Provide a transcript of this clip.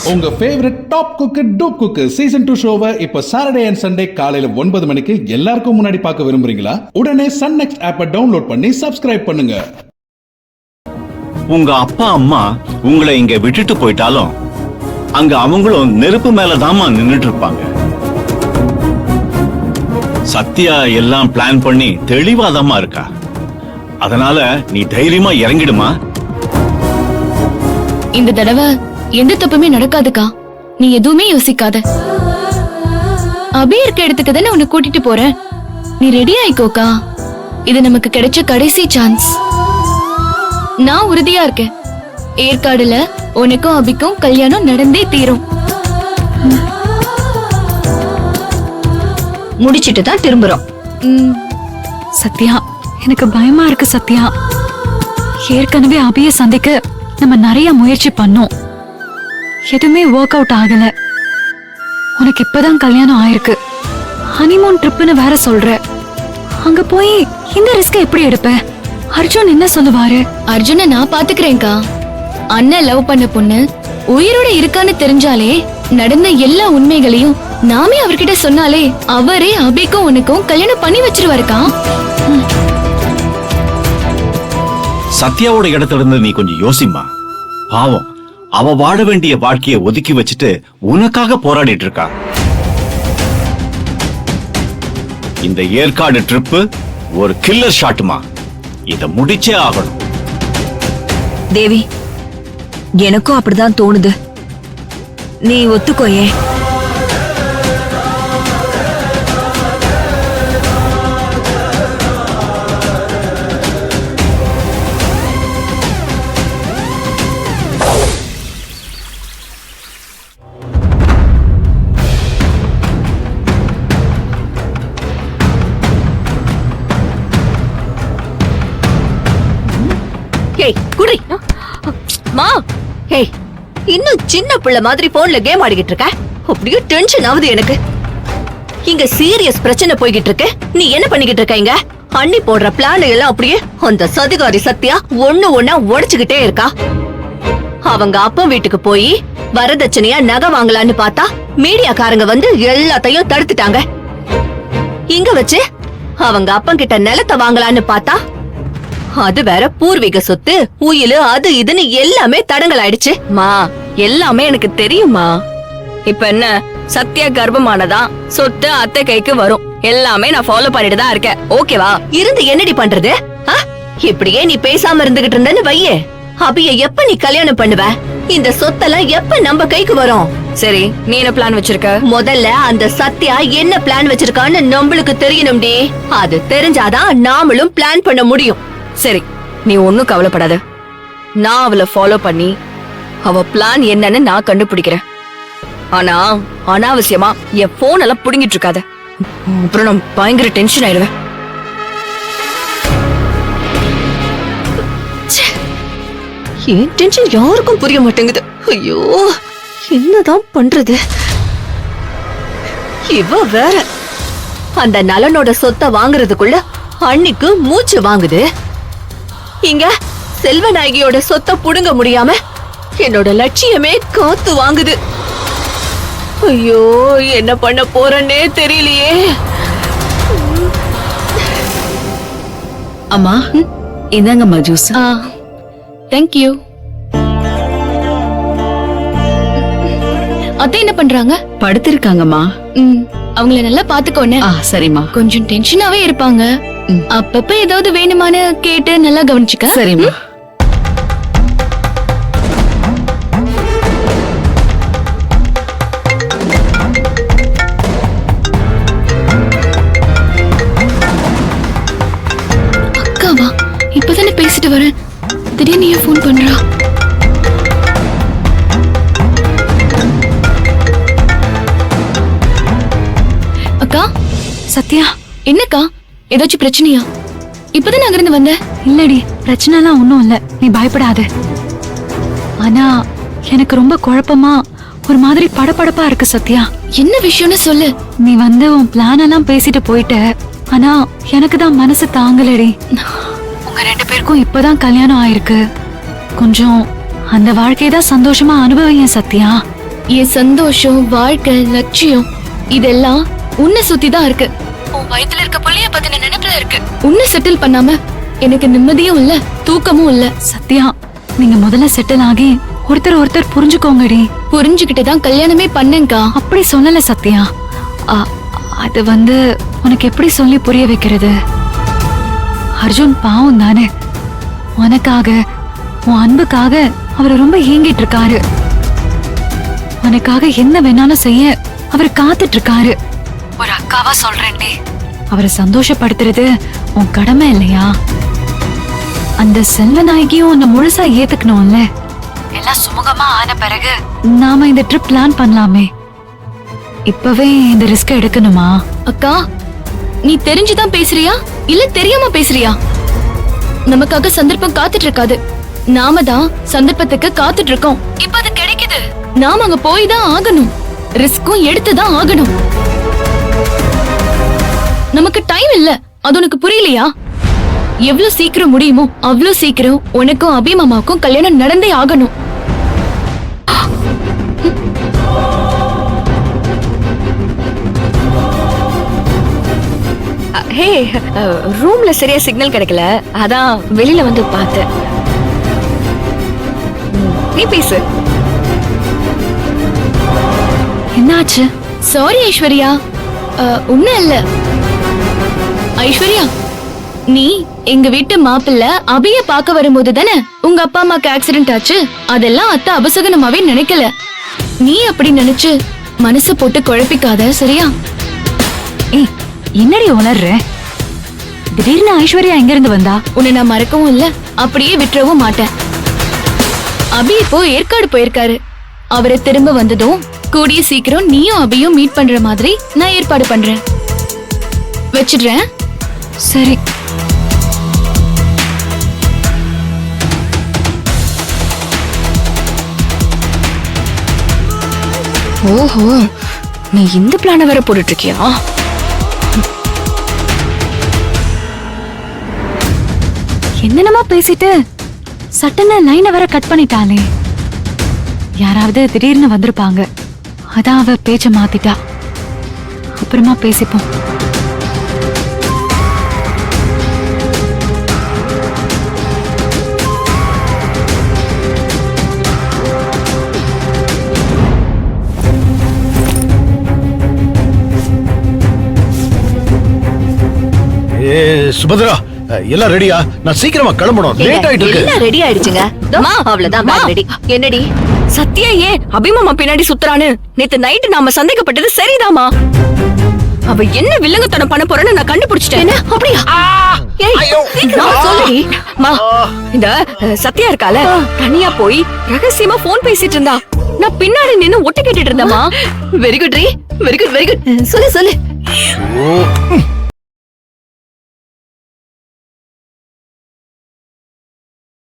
உங்க favourite top cook dupe cook season 2 ஷோவை இப்ப சாட்டர்டே அண்ட் சண்டே காலையில 9 மணிக்கு எல்லாருக்கும் முன்னாடி பார்க்க விரும்புறீங்களா? உடனே சன் நெக்ஸ்ட் ஆப்பை டவுன்லோட் பண்ணி சப்ஸ்கிரைப் பண்ணுங்க. உங்க அப்பா அம்மா உங்களை இங்க விட்டுட்டு போயிட்டாலும் அங்க அவங்களும் நெருப்பு மேலதாமா நின்னுட்டு இருப்பாங்க. சத்யா எல்லாம் பிளான் பண்ணி தெளிவாதாமா இருக்கா. அதனால நீ தைரியமா இறங்கிடுமா. இந்த தடவை எந்த தப்புமே நடக்காதுக்கா. நீ எதுவுமே யோசிக்காத. அபி இருக்க இடத்துக்கு தானே உன்னை கூட்டிட்டு போறேன். நீ ரெடி ஆயிக்கோக்கா. இது நமக்கு கிடைச்ச கடைசி சான்ஸ். நான் உறுதியா இருக்கேன். ஏற்காடுல உனக்கும் அபிக்கும் கல்யாணம் நடந்தே தீரும். முடிச்சிட்டு தான் திரும்புறோம். சத்யா, எனக்கு பயமா இருக்கு சத்யா. ஏற்கனவே அபிய சந்திக்க நம்ம நிறைய முயற்சி பண்ணோம். எதுவுமே ஒர்க் அவுட் ஆகல. உனக்கு இப்பதான் கல்யாணம் ஆயிருக்கு. ஹனிமூன் ட்ரிப்னு வேற சொல்ற. அங்க போய் இந்த ரிஸ்க் எப்படி எடுப்ப? அர்ஜுன் என்ன சொல்லுவாரு? அர்ஜுன நான் பாத்துக்கிறேன்க்கா. அண்ணன் லவ் பண்ண பொண்ணு உயிரோட இருக்கான்னு தெரிஞ்சாலே நடந்த எல்லா உண்மைகளையும் நாமே அவர்கிட்ட சொன்னாலே அவரே அபிக்கும் உனக்கும் கல்யாணம் பண்ணி வச்சிருவாருக்கா. சத்யாவோட இடத்துல இருந்து நீ கொஞ்சம் யோசிமா. பாவம், அவ வாழ வேண்டிய வாழ்க்கையை ஒதுக்கி வச்சுட்டு உனக்காக போராடிட்டு இருக்கா. இந்த ஏற்காடு ட்ரிப் ஒரு கில்லர் ஷாட்டுமா. இத முடிச்சே ஆகணும். தேவி, எனக்கும் அப்படிதான் தோணுது. நீ ஒத்துக்கோயே. குடி மா. ஏய், இன்னும் சின்ன பிள்ளை மாதிரி போன்ல கேம் ஆடிக்கிட்டு இருக்க. அப்படியே டென்ஷன் ஆகுது எனக்கு. இங்க சீரியஸ் பிரச்சனை போய்கிட்டு இருக்கு. நீ என்ன பண்ணிக்கிட்டு இருக்க? இங்க அண்ணி போடுற பிளான் எல்லாம் அப்படியே அந்த சதிகாரி சத்யா ஒண்ணா உடைச்சுக்கிட்டே இருக்கா. அவங்க அப்பா வீட்டுக்கு போய் வரதட்சணையா நகை வாங்கலான்னு பார்த்தா மீடியாக்காரங்க வந்து எல்லாத்தையும் தடுத்துட்டாங்க. இங்க வச்சு அவங்க அப்பா கிட்ட நிலத்தை வாங்கலான்னு பார்த்தா அது வேற பூர்வீக சொத்து, உயிலு, அது இதுன்னு எல்லாமே தடங்கள் ஆயிடுச்சு. மா, எல்லாமே எனக்கு தெரியுமா. இப்ப என்ன, சத்யா கர்ப்பமானதா சொத்து அத்தை கைக்கு வரும். எல்லாமே நான் ஃபாலோ பண்ணிட்டு தான் இருக்கேன். ஓகேவா? இருந்து என்னடி பண்றது? இப்படியே நீ பேசாம இருந்துகிட்டு இருந்தன்னு வையே, அபிய எப்ப நீ கல்யாணம் பண்ணுவ? இந்த சொத்தெல்லாம் எப்ப நம்ம கைக்கு வரும்? சரி, நீ என்ன பிளான் வச்சிருக்க? முதல்ல அந்த சத்யா என்ன பிளான் வச்சிருக்கான்னு நம்மளுக்கு தெரியணும்டி. அது தெரிஞ்சாதான் நாமளும் பிளான் பண்ண முடியும். சரி, நீ ஒன்னும் கவலைப்படாத. நான் அவளை ஃபாலோ பண்ணி அவ பிளான் என்னன்னு நான் கண்டுபிடிக்கிறேன். ஆனா அனாவசியமா என் போன் எல்லாம் புடுங்கிட்டு இருக்காத. அப்புறம் நான் பயங்கர டென்ஷன் ஆயிடுவேன். ஏன் டென்ஷன் யாருக்கும் புரிய மாட்டேங்குது. ஐயோ, என்னதான் பண்றது? இவ வேற அந்த நலனோட சொத்தை வாங்குறதுக்குள்ள அன்னிக்கு மூச்சு வாங்குது. இங்க செல்வநாயகியோட சொத்தை புடுங்க முடியாம என்னோட லட்சியமே காத்து வாங்குது. ஐயோ, என்ன பண்ண போறேன்னே தெரியலையே. அம்மா, இந்தாங்கம்மா ஜூஸ். தேங்க்யூ. அத்தை என்ன பண்றாங்க? படுத்திருக்காங்கம்மா. அவங்கள நல்லா பாத்துக்கோன்னு. சரிம்மா. கொஞ்சம் டென்ஷனாவே இருப்பாங்க. அப்பப்ப ஏதாவது வேணுமான்னு கேட்டு நல்லா கவனிச்சுக்க. சரிம்மா. அக்காவா? இப்பதானே பேசிட்டு வரேன். திடீர்னு ஏன் ஃபோன் பண்றா? அக்கா. சத்யா, என்னக்கா? ஏதாச்சும் பிரச்சனையா? இப்பதான் அங்கிருந்து வந்த. இல்லடி, பிரச்சனை எல்லாம் ஒண்ணும் இல்ல. நீ பயப்படாத. ஆனா எனக்கு ரொம்ப குழப்பமா ஒரு மாதிரி படபடப்பா இருக்கு சத்யா. என்ன விஷயம்னு சொல்லு. நீ வந்து உன் பிளான் எல்லாம் பேசிட்டு போயிட்ட. ஆனா எனக்கு தான் மனசு தாங்கலடி. உங்க 2 பேருக்கும் இப்பதான் கல்யாணம் ஆயிருக்கு. கொஞ்சம் அந்த வாழ்க்கையை தான் சந்தோஷமா அனுபவிங்க சத்யா. என் சந்தோஷம், வாழ்க்கை, லட்சியம் இதெல்லாம் உன்னை சுத்தி தான் இருக்கு. உன் வயித்துல இருக்க புள்ளைய பத்தின நினைப்புல இருக்கு. உன்னை செட்டில் பண்ணாம எனக்கு நிம்மதியும் இல்ல, தூக்கமும் இல்ல. சத்யா, நீங்க முதல்ல செட்டில் ஆகி ஒருத்தர் புரிஞ்சுக்கோங்கடி. புரிஞ்சுக்கிட்டு தான் கல்யாணமே பண்ணேங்கா. அப்படி சொல்லல சத்யா. அது உனக்கு எப்படி சொல்லி புரிய வைக்கிறது? அர்ஜுன் பாவம் தானே. உனக்காக, உன் அன்புக்காக அவர் ரொம்ப ஏங்கிட்டு இருக்காரு. உனக்காக என்ன வேணாலும் செய்ய அவர் காத்துட்டு இருக்காரு. ஒரு அக்காவா சொல்றேன்டி, அவரை சந்தோஷப்படுத்துறது உன் கடமை இல்லையா? அந்த செல்வநாயகியும் உன்னை முழுசா ஏத்துக்கணும்ல. எல்லாம் சுமூகமா ஆன பிறகு நாம இந்த ட்ரிப் பிளான் பண்ணலாமே. இப்பவே இந்த ரிஸ்க் எடுக்கணுமா? அக்கா, நீ தெரிஞ்சுதான் பேசுறியா இல்ல தெரியாம பேசுறியா? நமக்காக சந்தர்ப்பம் காத்துட்டு இருக்காது, நாம தான் சந்தர்ப்பத்துக்கு காத்துட்டு இருக்கோம். இப்ப அது கிடைக்குது, நாம அங்க போய் தான் ஆகணும். ரிஸ்க்கும் எடுத்துதான் ஆகணும். நமக்கு டைம் இல்ல, அது உனக்கு புரியலையா? எவ்வளவு சீக்கிரம் முடியுமோ அவ்வளவு சீக்கிரம் உனக்கும் அபிமாமாவுக்கும் கல்யாணம் நடந்தே ஆகணும். ஹே, ரூம்ல சரியா சிக்னல் கிடைக்கல, அதான் வெளியில வந்து பார்த்தேன். நீ பேசு. என்னாச்சு? சாரி ஐஸ்வர்யா, ஒண்ணும் இல்ல. ஐஸ்வர்யா, நீ எங்க வீட்டு மாப்பிள்ள அபிய பார்க்க வரும்போது தானே உங்க அப்பா அம்மாக்கு ஆக்சிடென்ட் ஆச்சு. அதெல்லாம் அத்தை அபசகனமாவே நினைக்கல. நீ அப்படி நினைச்சு மனசு போட்டு குழப்பிக்காத, சரியா? ஏய், என்னடி உளர்ற? திடீர்னு ஐஸ்வர்யா எங்க இருந்து வந்தா? உன்னை நான் மறக்கவும் இல்ல, அப்படியே விட்டுறவும் மாட்டேன். அபி இப்போ ஏற்காடு போயிருக்காரு. அவரை திரும்ப வந்ததும் கூடிய சீக்கிரம் நீயும் அபியும் மீட் பண்ற மாதிரி நான் ஏற்பாடு பண்றேன். வச்சிடுறேன். சரி. ஓஹோ, நீ இந்த பிளான வேற போட்டுட்டு இருக்கியா? என்னென்னமா பேசிட்டு சட்டன லைனை வர கட் பண்ணிட்டாளே. யாராவது திடீர்னு வந்திருப்பாங்க, அதான் அவ பேச்ச மாத்திட்டா. அப்புறமா பேசிப்போம். சுபத்ரா, எல்லாம் ரெடியா? நான் சீக்கிரமா கிளம்பணும், லேட் ஆயிட்டு இருக்கு. எல்லாம் ரெடி ஆயிடுச்சுங்க. அவ்வளவுதான், பேக் ரெடி. என்னடி சத்யா ஏன் அபிமாமா பின்னாடி சுத்துறான்னு நேத்து நைட்டு நாம சந்தேகப்பட்டது சரிதாமா? அவ என்ன வில்லங்கத்தனம் பண்ண போறன்னு நான் கண்டுபிடிச்சிட்டேன். அப்படியா? ஏய், சீக்கிரமா சொல்லுடி. மா, இந்த சத்யா இருக்கால, தனியா போய் ரகசியமா போன் பேசிட்டு இருந்தா. நான் பின்னாடி நின்னு ஒட்டு கேட்டுட்டு இருந்தேமா. வெரி குட் ரீ, வெரி குட், வெரி குட். சொல்லு சொல்லு. ஓ,